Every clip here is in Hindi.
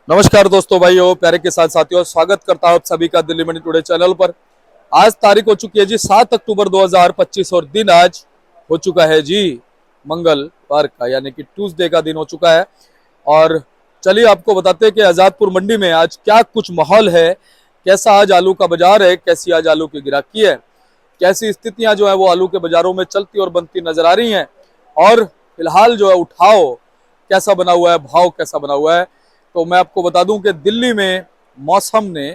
नमस्कार दोस्तों, भाइयों, प्यारे के साथ साथियों, स्वागत करता हूं आप सभी का दिल्ली मनी टुडे चैनल पर। आज तारीख हो चुकी है जी 7 अक्टूबर 2025 और दिन आज हो चुका है जी मंगलवार का, यानी कि ट्यूसडे का दिन हो चुका है। और चलिए आपको बताते हैं कि आजादपुर मंडी में आज क्या कुछ माहौल है, कैसा आज आलू का बाजार है, कैसी आज आलू की गिराकी है, कैसी स्थितियां जो है वो आलू के बाजारों में चलती और बनती नजर आ रही हैं। और फिलहाल जो है उठाव कैसा बना हुआ है, भाव कैसा बना हुआ है। तो मैं आपको बता दूं कि दिल्ली में मौसम ने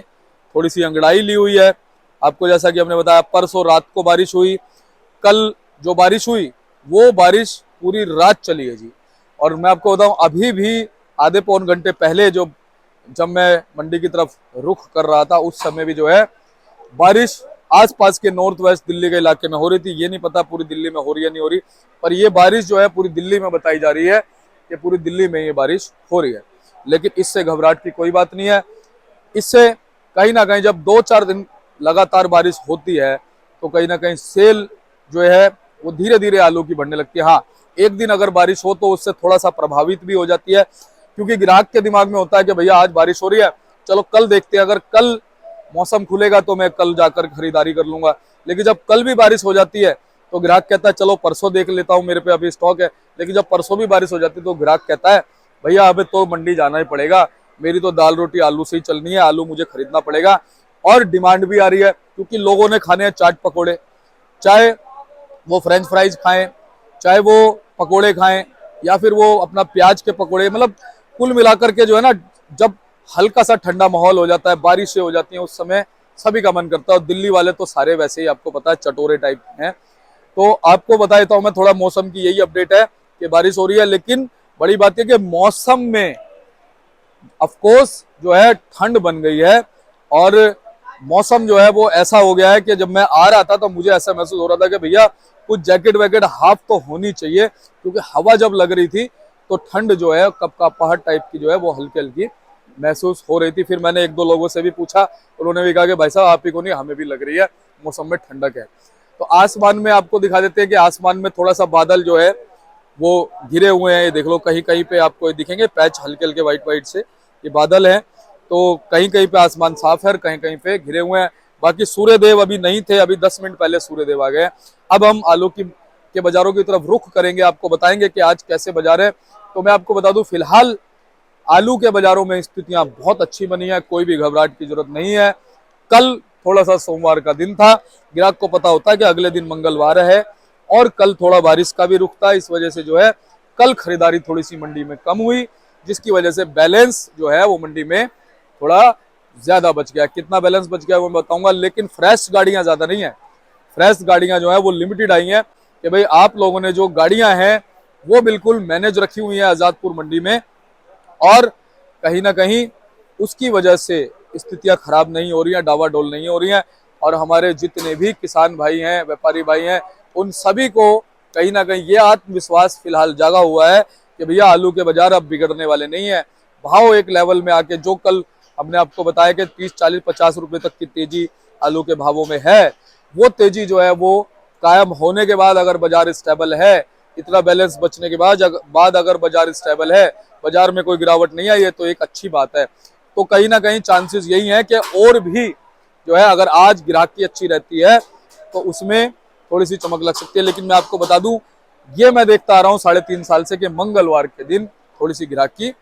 थोड़ी सी अंगड़ाई ली हुई है। आपको जैसा कि हमने बताया, परसों रात को बारिश हुई, कल जो बारिश हुई वो बारिश पूरी रात चली है जी। और मैं आपको बताऊं, अभी भी आधे पौन घंटे पहले जब मैं मंडी की तरफ रुख कर रहा था, उस समय भी जो है बारिश आसपास के नॉर्थ वेस्ट दिल्ली के इलाके में हो रही थी। ये नहीं पता पूरी दिल्ली में हो रही है नहीं हो रही, पर ये बारिश जो है पूरी दिल्ली में बताई जा रही है कि पूरी दिल्ली में ये बारिश हो रही है। लेकिन इससे घबराहट की कोई बात नहीं है। इससे कहीं ना कहीं जब 2-4 दिन लगातार बारिश होती है तो कहीं ना कहीं सेल जो है वो धीरे धीरे आलू की बढ़ने लगती है। हाँ, एक दिन अगर बारिश हो तो उससे थोड़ा सा प्रभावित भी हो जाती है, क्योंकि ग्राहक के दिमाग में होता है कि भैया आज बारिश हो रही है, चलो कल देखते हैं, अगर कल मौसम खुलेगा तो मैं कल जाकर खरीदारी कर लूंगा। लेकिन जब कल भी बारिश हो जाती है तो ग्राहक कहता है चलो परसों देख लेता हूँ, मेरे पे अभी स्टॉक है। लेकिन जब परसों भी बारिश हो जाती है तो ग्राहक कहता है भैया अभी तो मंडी जाना ही पड़ेगा, मेरी तो दाल रोटी आलू से ही चलनी है, आलू मुझे खरीदना पड़ेगा। और डिमांड भी आ रही है, क्योंकि लोगों ने खाने हैं चाट पकोड़े, चाहे वो फ्रेंच फ्राइज खाएं, चाहे वो पकोड़े खाएं, या फिर वो अपना प्याज के पकोड़े, मतलब कुल मिलाकर के जो है ना, जब हल्का सा ठंडा माहौल हो जाता है, बारिशें हो जाती हैं, उस समय सभी का मन करता है। और दिल्ली वाले तो सारे वैसे ही आपको पता है चटोरे टाइप हैं। तो आपको बता देता हूं मैं, थोड़ा मौसम की यही अपडेट है कि बारिश हो रही है। लेकिन बड़ी बात है कि मौसम में ऑफकोर्स जो है ठंड बन गई है। और मौसम जो है वो ऐसा हो गया है कि जब मैं आ रहा था तो मुझे ऐसा महसूस हो रहा था कि भैया कुछ जैकेट वैकेट हाफ तो होनी चाहिए, क्योंकि हवा जब लग रही थी तो ठंड जो है कपकपाहट टाइप की जो है वो हल्की हल्की महसूस हो रही थी। फिर मैंने एक दो लोगों से भी पूछा, उन्होंने भी कहा कि भाई साहब आप ही को नहीं, हमें भी लग रही है, मौसम में ठंडक है। तो आसमान में आपको दिखा देते हैं कि आसमान में थोड़ा सा बादल जो है वो घिरे हुए हैं। ये देख लो, कहीं कहीं पे आपको दिखेंगे पैच हल्के हल्के व्हाइट व्हाइट से, ये बादल है। तो कहीं कहीं पे आसमान साफ है, कहीं कहीं पे घिरे हुए हैं। बाकी सूर्यदेव अभी नहीं थे, अभी 10 मिनट पहले सूर्यदेव आ गए। अब हम आलू के बाजारों की तरफ रुख करेंगे, आपको बताएंगे कि आज कैसे बाजार है। तो मैं आपको बता दूं, फिलहाल आलू के बाजारों में स्थितियां बहुत अच्छी बनी है, कोई भी घबराहट की जरूरत नहीं है। कल थोड़ा सा सोमवार का दिन था, ग्राहक को पता होता है कि अगले दिन मंगलवार है, और कल थोड़ा बारिश का भी रुख था। इस वजह से जो है कल खरीदारी थोड़ी सी मंडी में कम हुई, जिसकी वजह से बैलेंस जो है वो मंडी में थोड़ा ज्यादा बच गया। कितना बैलेंस बच गया वो मैं बताऊंगा, लेकिन फ्रेश गाड़ियां ज्यादा नहीं है। फ्रेश गाड़ियां जो है वो लिमिटेड आई हैं कि भाई आप लोगों ने जो गाड़ियां हैं वो बिल्कुल मैनेज रखी हुई है आजादपुर मंडी में, और कहीं ना कहीं उसकी वजह से स्थितियां खराब नहीं हो रही हैं, डावाडोल नहीं हो रही हैं। और हमारे जितने भी किसान भाई हैं, व्यापारी भाई हैं, उन सभी को कहीं ना कहीं ये आत्मविश्वास फिलहाल जागा हुआ है कि भैया आलू के बाजार अब बिगड़ने वाले नहीं है। भाव एक लेवल में आके, जो कल हमने आपको बताया कि 30-40-50 रुपए तक की तेजी आलू के भावों में है, वो तेजी जो है वो कायम होने के बाद अगर बाजार स्टेबल है, इतना बैलेंस बचने के बाद अगर बाजार स्टेबल है, बाजार में कोई गिरावट नहीं आई है, तो एक अच्छी बात है। तो कहीं ना कहीं चांसेस यही हैं कि और भी जो है, अगर आज ग्राहकी अच्छी रहती है तो उसमें थोड़ी सी चमक लग सकती है। लेकिन मैं आपको बता दूं, ये मैं देखता आ रहा हूँ 3.5 साल से कि मंगलवार के दिन थोड़ी सी ग्राहकी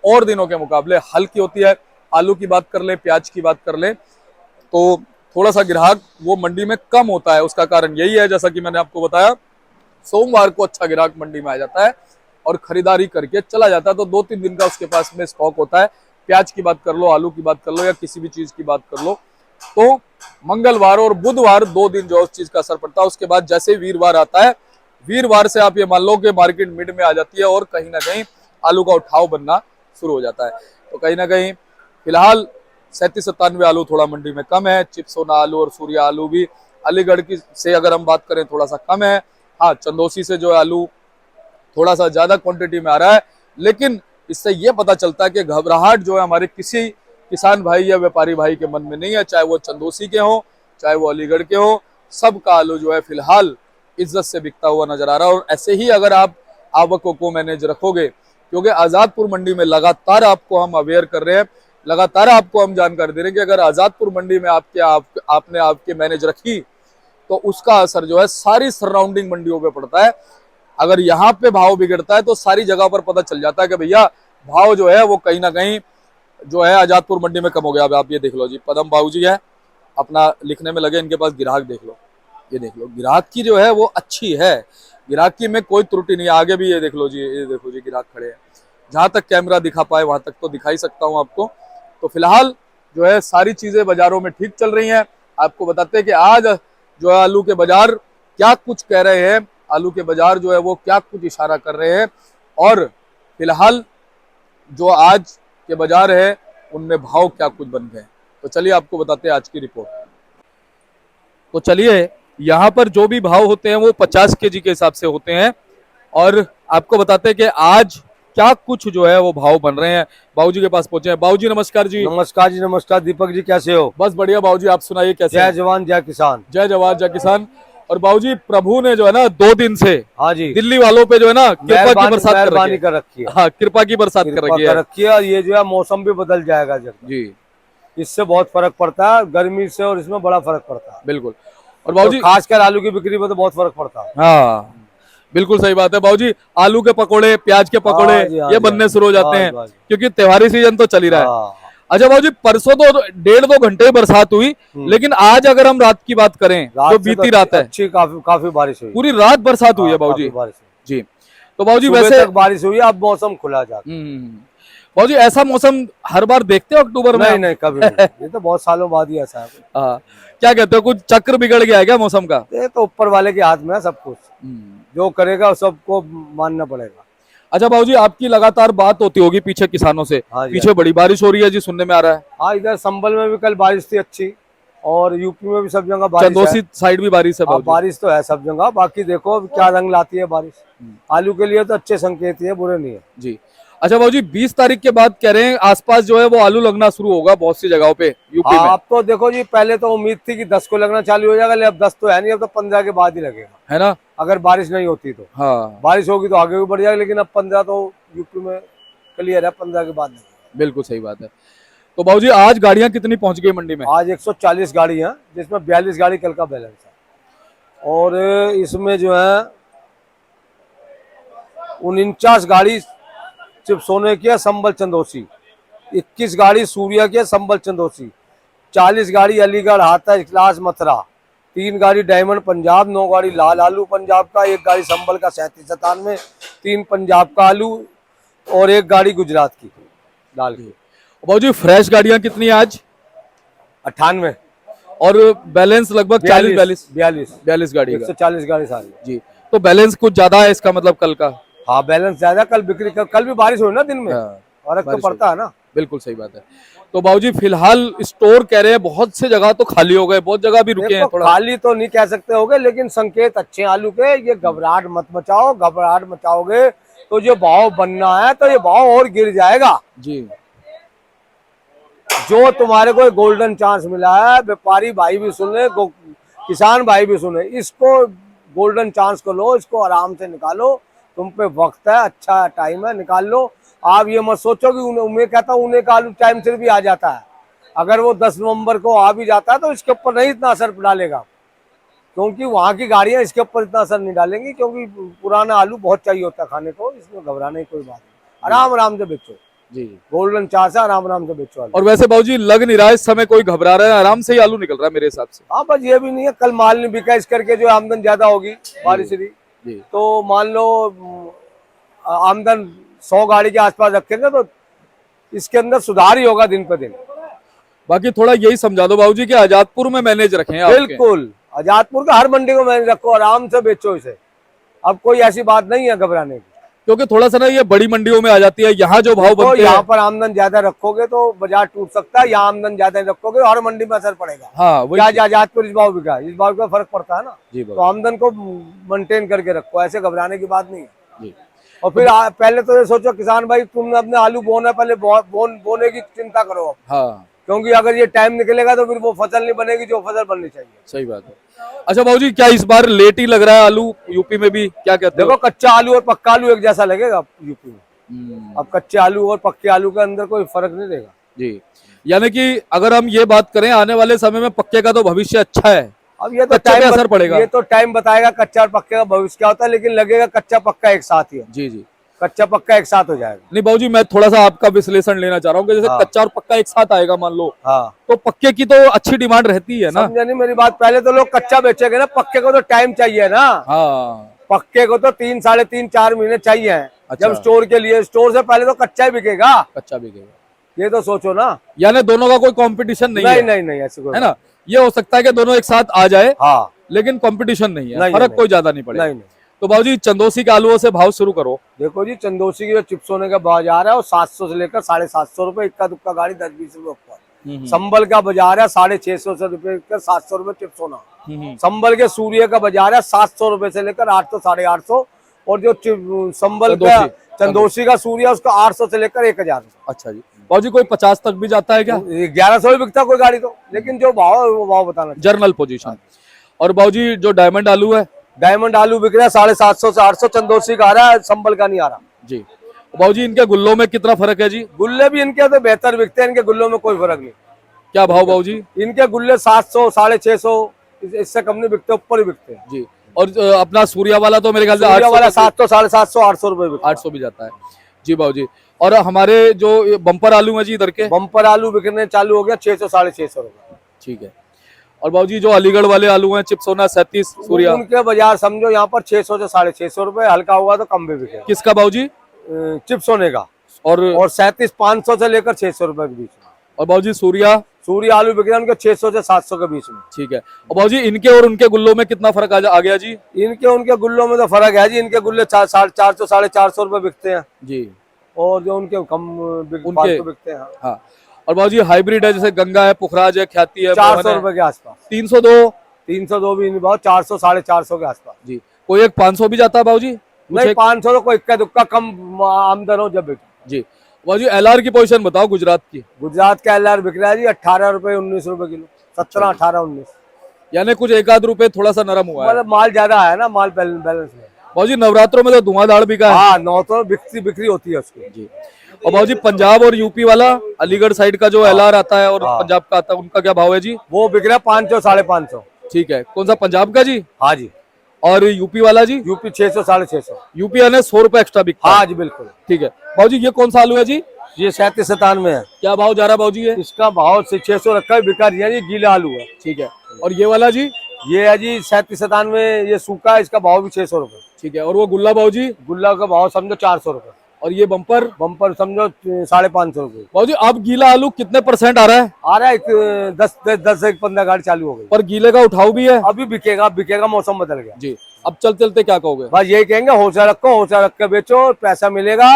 और दिनों के मुकाबले हल्की होती है। आलू की बात कर ले, प्याज की बात कर ले, तो थोड़ा सा ग्राहक वो मंडी में कम होता है। उसका कारण यही है, जैसा कि मैंने आपको बताया, सोमवार को अच्छा ग्राहक मंडी में आ जाता है और खरीदारी करके चला जाता है, तो 2-3 दिन का उसके पास में स्टॉक होता है। प्याज की बात कर लो, आलू की बात कर लो, या किसी भी चीज की बात कर लो, तो मंगलवार और बुधवार 2 दिन जो उस चीज का असर पड़ता है। उसके बाद जैसे वीरवार आता है, वीरवार से आप ये मान लो कि मार्केट मिड में आ जाती है और कहीं ना कहीं आलू का उठाव बनना शुरू हो जाता है। तो कहीं ना कहीं फिलहाल 37-97 आलू थोड़ा मंडी में कम है। चिप्सोना आलू और सूर्या आलू भी अलीगढ़ की से अगर हम बात करें थोड़ा सा कम है। हाँ, चंदोसी से जो आलू थोड़ा सा ज्यादा क्वांटिटी में आ रहा है। लेकिन इससे ये पता चलता है कि घबराहट जो है हमारे किसी किसान भाई या व्यापारी भाई के मन में नहीं है, चाहे वो चंदोसी के हो, चाहे वो अलीगढ़ के हो, सबका आलू जो है फिलहाल इज्जत से बिकता हुआ नजर आ रहा है। और ऐसे ही अगर आप आवकों को मैनेज रखोगे क्योंकि आजादपुर मंडी में लगातार आपको हम अवेयर कर रहे हैं, लगातार आपको हम जानकारी दे रहे हैं कि अगर आजादपुर मंडी में आपने आपके मैनेज रखी तो उसका असर जो है सारी सराउंडिंग मंडियों पे पड़ता है। अगर यहाँ पे भाव बिगड़ता है तो सारी जगह पर पता चल जाता है कि भैया भाव जो है वो कहीं ना कहीं जो है आजादपुर मंडी में कम हो गया। अब आप ये देख लो जी, पदम बाबू जी है अपना लिखने में लगे, इनके पास ग्राहक देख लो, ये देख लो ग्राहक की जो है वो अच्छी है, ग्राहक की में कोई त्रुटि नहीं है। आगे भी ये देख लो जी, ये देखो जी ग्राहक खड़े हैं, जहां तक कैमरा दिखा पाए वहां तक तो दिखा ही सकता हूं आपको। तो फिलहाल जो है सारी चीजें बाजारों में ठीक चल रही हैं। आपको बताते हैं कि आज जो है आलू के बाजार क्या कुछ कह रहे हैं, आलू के बाजार जो है वो क्या कुछ इशारा कर रहे हैं, और फिलहाल जो आज के बाजार है उनमें भाव क्या कुछ बन गए। तो चलिए आपको बताते हैं आज की रिपोर्ट। तो चलिए यहाँ पर जो भी भाव होते हैं वो 50 केजी के हिसाब से होते हैं, और आपको बताते हैं कि आज क्या कुछ जो है वो भाव बन रहे हैं। बाबूजी के पास पहुंचे हैं। बाबूजी नमस्कार जी। नमस्कार जी, नमस्कार। दीपक जी कैसे हो? बस बढ़िया बाबूजी, आप सुनाइए कैसे? जय जवान जय किसान। जय जवान जय किसान। और बाबूजी प्रभु ने जो है ना 2 दिन से हाँ जी दिल्ली वालों पे जो है ना कृपा की बरसात कर रखी है। हाँ, कृपा की बरसात कर रखी है। और ये जो है मौसम भी बदल जाएगा जी, इससे बहुत फर्क पड़ता है, गर्मी से और इसमें बड़ा फर्क पड़ता है। बिल्कुल। और बाबूजी खासकर आलू की बिक्री में तो बहुत फर्क पड़ता है। हाँ बिल्कुल सही बात है बाबूजी। आलू के पकोड़े, प्याज के पकोड़े ये बनने शुरू हो जाते हैं क्योंकि त्योहारी सीजन तो चल ही रहा है। अच्छा बाबूजी, परसों तो 1.5-2 घंटे बरसात हुई, लेकिन आज अगर हम रात की बात करें जो बीती रात है अच्छी काफी बारिश हुई, पूरी रात बरसात हुई है बाबूजी जी। तो बाबूजी वैसे बारिश हुई, अब मौसम खुला जाता है। बाबूजी ऐसा मौसम हर बार देखते हो अक्टूबर में? नहीं कभी नहीं। ये तो बहुत सालों बाद ही ऐसा है। क्या कहते हो, कुछ चक्र बिगड़ गया है क्या मौसम का? ये तो ऊपर वाले के हाथ में है सब कुछ, जो करेगा सबको मानना पड़ेगा। अच्छा बाबूजी, आपकी लगातार बात होती होगी पीछे किसानों से। पीछे बड़ी बारिश हो रही है जी, सुनने में आ रहा है। हाँ, इधर संभल में भी कल बारिश थी अच्छी, और यूपी में भी सब जगह बारिश है। चंदौसी साइड भी बारिश है। बारिश तो है सब जगह, बाकी देखो क्या रंग लाती है बारिश। आलू के लिए तो अच्छे संकेत है, बुरे नहीं है जी। अच्छा बाबूजी, 20 तारीख के बाद कह रहे हैं आसपास जो है वो आलू लगना शुरू होगा बहुत सी जगहों पे यूपी में। अब तो देखो जी, पहले तो उम्मीद थी कि 10 को लगना चालू हो जाएगा, लेकिन अब 10 तो है नहीं, अब तो 15 के बाद ही लगेगा, है ना, अगर बारिश नहीं होती तो। हाँ, बारिश होगी तो आगे भी बढ़ जाएगा, लेकिन अब 15 तो यूपी में क्लियर है, 15 के बाद लगेगा। बिल्कुल सही बात है। तो बाबूजी आज गाड़ियां कितनी पहुंच गई मंडी में? आज 140 गाड़ी है, जिसमें 42 गाड़ी कल का बैलेंस है, और इसमें जो है 49 गाड़ी सिर्फ सोने की है संबल चंदौसी, 21 गाड़ी सूर्या की है संबल चंदौसी, 40 गाड़ी अलीगढ़ हाथा इखलास मथुरा, 3 गाड़ी डायमंड पंजाब, 9 गाड़ी लाल आलू पंजाब का, 1 गाड़ी संबल का 3797, 3 पंजाब का आलू, और 1 गाड़ी गुजरात की दाल की। बाबूजी फ्रेश गाड़ियां कितनी है आज? 98, और बैलेंस लगभग 42 गाड़ी, 140 गाड़ी सारी जी। तो बैलेंस कुछ ज्यादा है इसका मतलब कल का? हाँ, बैलेंस ज्यादा। कल बिक्री कल भी बारिश हुई ना दिन में, फर्क तो पड़ता है ना। बिल्कुल सही बात है। तो बाबूजी फिलहाल स्टोर कह रहे हैं बहुत से जगह तो खाली हो गए, बहुत जगह भी रुके हैं थोड़ा। खाली तो नहीं कह सकते होगे, लेकिन संकेत अच्छे आलू के। ये घबराहट मत मचाओ, घबराहट मचाओगे तो जो भाव बनना है तो ये भाव और गिर जाएगा जी। जो तुम्हारे को गोल्डन चांस मिला है, व्यापारी भाई भी सुने, किसान भाई भी सुने, इसको गोल्डन चांस को लो, इसको आराम से निकालो। तुम पे वक्त है, अच्छा टाइम है, निकाल लो। आप ये मत सोचो कि उन्हें कहता हूँ उन्हें का आलू टाइम से भी आ जाता है। अगर वो 10 नवंबर को आ भी जाता है तो इसके ऊपर नहीं इतना असर डालेगा, क्योंकि वहाँ की गाड़ियां इसके ऊपर इतना असर नहीं डालेंगी, क्योंकि पुराना आलू बहुत चाहिए होता है खाने को। इसमें घबराने की कोई बात नहीं, आराम से बेचो जी। गोल्डन चांस है, आराम से बेचो। और वैसे बाबूजी लग नहीं रहा है इस समय कोई घबरा रहा है, आराम से ही आलू निकल रहा है मेरे हिसाब से। हाँ, बस ये भी नहीं है कल माल नहीं बिका, इस करके जो आमदन ज्यादा होगी बारिश हुई तो मान लो आमदन 100 गाड़ी के आसपास रखेंगे तो इसके अंदर सुधार ही होगा दिन पर दिन। बाकी थोड़ा यही समझा दो बाबूजी कि आजादपुर में मैनेज रखें। बिल्कुल, आजादपुर का हर मंडी को मैनेज रखो, आराम से बेचो इसे। अब कोई ऐसी बात नहीं है घबराने की, क्योंकि थोड़ा सा ना ये बड़ी मंडियों में आ जाती है। यहाँ जो भाव बनते हैं, यहाँ पर आमदन ज्यादा रखोगे तो बाजार टूट सकता है, यहाँ आमदन ज्यादा रखोगे हर मंडी में असर पड़ेगा। हाँ, क्या आजादपुर इस भाव बिका, इस भाव का फर्क पड़ता है ना। तो आमदन को मेंटेन करके रखो, ऐसे घबराने की बात नहीं है। और फिर पहले तो ये सोचो किसान भाई, तुमने अपने आलू बोना, पहले बोने की चिंता करो अब। हाँ, क्योंकि अगर ये टाइम निकलेगा तो फिर वो फसल नहीं बनेगी जो फसल बननी चाहिए। सही बात है। अच्छा बाबूजी, क्या इस बार लेट ही लग रहा है आलू यूपी में भी? क्या कहते हो? देखो, कच्चा आलू और पक्का आलू एक जैसा लगेगा यूपी में। अब कच्चे आलू और पक्के आलू के अंदर कोई फर्क नहीं रहेगा जी। यानी कि अगर हम ये बात करें आने वाले समय में पक्के का तो भविष्य अच्छा है, अब ये तो कच्चे पे असर पड़ेगा। ये तो टाइम बताएगा कच्चा और पक्के का भविष्य क्या होता है, लेकिन लगेगा कच्चा पक्का एक साथ ही है। जी जी। कच्चा पक्का एक साथ हो जाएगा। नहीं बाबूजी, मैं थोड़ा सा आपका विश्लेषण लेना चाह रहा हूँ कि जैसे हाँ। कच्चा और पक्का एक साथ आएगा मान लो, हाँ, तो पक्के की तो अच्छी डिमांड रहती है ना। समझे नहीं मेरी बात, पहले तो लोग कच्चा बेचेंगे ना, पक्के को तो टाइम चाहिए ना। हाँ। पक्के को तो 3, साढ़े 3, 4 महीने चाहिए। अच्छा। जब स्टोर के लिए, स्टोर से पहले तो कच्चा ही बिकेगा। कच्चा बिकेगा, ये तो सोचो ना। यानी दोनों का कोई कंपटीशन नहीं है। नहीं ऐसी कोई है ना। ये हो सकता है कि दोनों एक साथ आ जाए, हाँ, लेकिन कंपटीशन नहीं है, नहीं, फर्क नहीं। कोई ज्यादा नहीं पड़ेगा। नहीं। तो बाबूजी चंदोसी के आलूओं से भाव शुरू करो। देखो जी, चंदोसी की जो चिप्स होने का बाजार है वो 700 से लेकर 750 रुपए, इक्का दुक्का गाड़ी 10-20 रुपए ऊपर। संबल का बाजार है 650 से रुपए 700 रुपए चिप्स होना। संबल के सूर्य का बाजार है 700 रुपए से लेकर 800, 850। और जो संबल का चंदोसी का सूर्य है उसका 800 से लेकर 1000। अच्छा जी। बाबूजी कोई 50 तक भी जाता है क्या? 1100 भी बिकता कोई गाड़ी तो, लेकिन जो भाव है वो भाव बताना चाहिए। Journal position. और बाबूजी जो डायमंड आलू है? डायमंड आलू बिक रहा है 750 से 800। चंदोसी का आ रहा है, संबल का नहीं आ रहा जी। बाबूजी इनके गुल्लों में कितना फर्क है जी? गुल्ले भी इनके तो बेहतर बिकते हैं, इनके गुल्लों में कोई फर्क नहीं। क्या भाव बाबूजी? इनके गुल्ले 700, 650, इससे कम नहीं बिकते, ऊपर ही बिकते हैं जी। और अपना सूर्या वाला तो मेरे ख्याल से सूर्या 800 वाला 700, 750, 800 रुपए बिकता है। 800 भी जाता है जी बाबूजी। और हमारे जो बम्पर आलू है जी इधर के? बम्पर आलू बिकने चालू हो गया 600, 650 रुपए। ठीक है। और बाबूजी जो अलीगढ़ वाले आलू हैं, चिप्स होना 37 सूर्या, उनके बाजार समझो यहाँ पर 600 से 650 रुपए, हल्का हुआ तो कम भी बिके। किसका बाबूजी? चिप्स होने का। और 37, 500 से लेकर 600 रुपए के बीच में। और बाबूजी सूर्या? सूर्य आलू बिक रहे हैं उनके 600 से 700 के बीच में। ठीक है। और बाबूजी इनके और उनके गुल्लों में कितना फर्क आ गया जी? इनके उनके गुल्लों में तो फर्क है जी। इनके गुल्ले 450, 450 रुपए बिकते हैं जी। और जो उनके कम उनके बिकते हैं। हाँ। और बाबूजी हाइब्रिड है, जैसे गंगा है, पुखराज है, ख्याति है, 400 रुपए के आसपास। 302, 302 भी नहीं, बहुत 400, 450 के आसपास जी। कोई एक 500 भी जाता है बाबूजी? नहीं, 500 तो कोई इक्का दुक्का कम आमदन हो जब बिक जी। बाबूजी एलआर की पोजीशन बताओ गुजरात की। गुजरात का एलआर बिक रहा है जी 18 रुपए, 19 रुपए किलो, 17, 18, 19। यानी कुछ एक आध रुपए थोड़ा सा नरम हुआ है। मतलब माल ज्यादा है ना, माल बैलेंस में। बाबूजी नवरात्रों में तो धुआंधार बिका है। हाँ, 9 तो बिक्री होती है उसकी जी। और बाबूजी पंजाब और यूपी वाला अलीगढ़ साइड का जो एलआर आता है और पंजाब का आता है, उनका क्या भाव है जी? वो बिक रहा है 500, 550। ठीक है। कौन सा पंजाब का जी? हाँ जी। और यूपी वाला जी? यूपी 600, 650। यूपी यानी 100 रुपए एक्स्ट्रा बिकता है। हाँ जी, बिल्कुल। ठीक है। बाबूजी ये कौन सा आलू है जी? ये 37, 97 है। क्या भाव जा रहा है बाबूजी ये? इसका भाव 600 रखा है, बिका रही है जी, गीला आलू है। ठीक है। और ये वाला जी? ये है जी 37, 97, ये सूखा है, इसका भाव भी 600 रुपए। ठीक है। और वो गुल्ला बाबूजी? गुल्ला का भाव समझो 400 रुपए। और ये बम्पर? बम्पर समझो 550 रुपए। बाबूजी अब गीला आलू कितने % आ रहा है? आ रहा है 10 से 15 गाड़ी चालू हो गई। पर गीले का उठाव भी है? अभी बिकेगा, मौसम बदल गया जी। अब चलते चलते क्या कहोगे? बस यही कहेंगे, हौसला रखो, हौसला रख के बेचो, पैसा मिलेगा।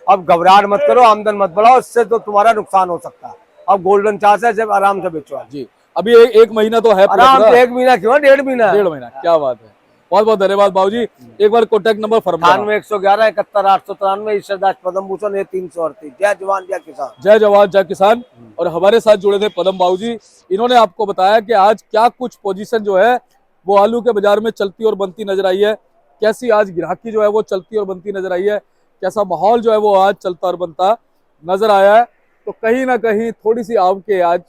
अब घबराहट मत करो, आमदन मत बढ़ाओ, इससे तो तुम्हारा नुकसान हो सकता है। अब गोल्डन चांस है, जब आराम से बेचो जी। अभी एक महीना तो है आराम से। 1 महीना क्यों, 1.5 महीना। 1.5 महीना। क्या बात है। बहुत बहुत धन्यवाद बाबूजी। एक बार कॉन्टैक्ट नंबर फरमाइए। 98, 111, 71, 893, ईश्वरदास पदम भूषण, 338। जय जवान जय किसान। जय जवान जय किसान। और हमारे साथ जुड़े थे पदम बाबूजी। इन्होंने आपको बताया कि आज क्या कुछ पोजीशन जो है वो आलू के बाजार में चलती और बनती नजर आई है, कैसी आज ग्राहकी जो है वो चलती और बनती नजर आई है, कैसा माहौल जो है वो आज चलता और बनता नजर आया है। तो कहीं ना कहीं थोड़ी सी आवक आज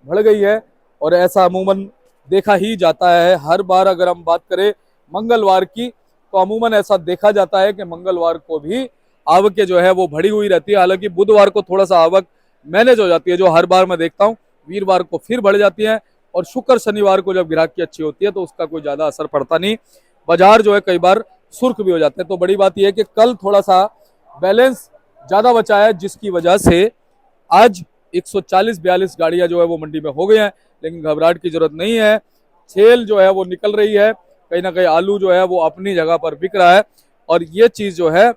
बढ़ गई है और ऐसा अमूमन देखा ही जाता है। हर बार अगर हम बात करें मंगलवार की तो अमूमन ऐसा देखा जाता है कि मंगलवार को भी आवक जो है वो बढ़ी हुई रहती है। हालांकि बुधवार को थोड़ा सा आवक मैनेज हो जाती है, जो हर बार मैं देखता हूँ। वीरवार को फिर बढ़ जाती है और शुक्र शनिवार को जब ग्राहकी अच्छी होती है तो उसका कोई ज्यादा असर पड़ता नहीं। बाजार जो है कई बार सुर्ख भी हो जाते हैं। तो बड़ी बात यह है कि कल थोड़ा सा बैलेंस ज्यादा बचा है, जिसकी वजह से आज 140-42 गाड़ियां जो है वो मंडी में हो गई हैं। लेकिन घबराहट की जरूरत नहीं है, सेल जो है वो निकल रही है। कहीं ना कहीं आलू जो है वो अपनी जगह पर बिक रहा है और ये चीज जो है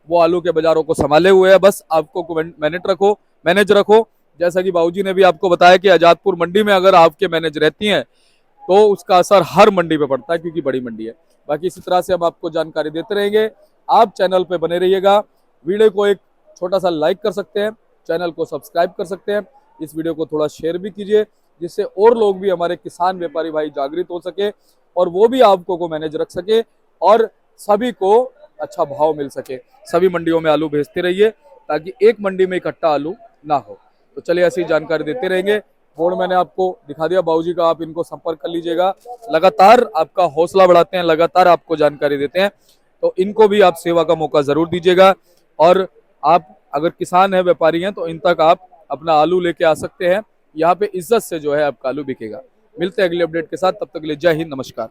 वो आलू के बाजारों को संभाले हुए है। बस आपको मैनेज रखो। जैसा कि बाबूजी ने भी आपको बताया कि आजादपुर मंडी में अगर आपके मैनेज रहती हैं तो उसका असर हर मंडी पे पड़ता है, क्योंकि बड़ी मंडी है। बाकी इसी तरह से हम आपको जानकारी देते रहेंगे। आप चैनल पे बने रहिएगा। वीडियो को एक छोटा सा लाइक कर सकते हैं, चैनल को सब्सक्राइब कर सकते हैं, इस वीडियो को थोड़ा शेयर भी कीजिए, जिससे और लोग भी, हमारे किसान व्यापारी भाई जागृत हो सके और वो भी आपको को मैनेज रख सके और सभी को अच्छा भाव मिल सके। सभी मंडियों में आलू भेजते रहिए। ताकि एक मंडी में इकट्ठा आलू ना हो। तो चलिए ऐसी जानकारी देते रहेंगे। बोर्ड मैंने आपको दिखा दिया बाबूजी का, आप इनको संपर्क कर लीजिएगा। लगातार आपका हौसला बढ़ाते हैं, लगातार आपको जानकारी देते हैं, तो इनको भी आप सेवा का मौका जरूर दीजिएगा। और आप अगर किसान हैं, व्यापारी हैं, तो इन तक आप अपना आलू लेके आ सकते हैं। यहाँ पे इज्जत से जो है आपका आलू बिकेगा। मिलते हैं अगले अपडेट के साथ, तब तक के लिए जय हिंद, नमस्कार।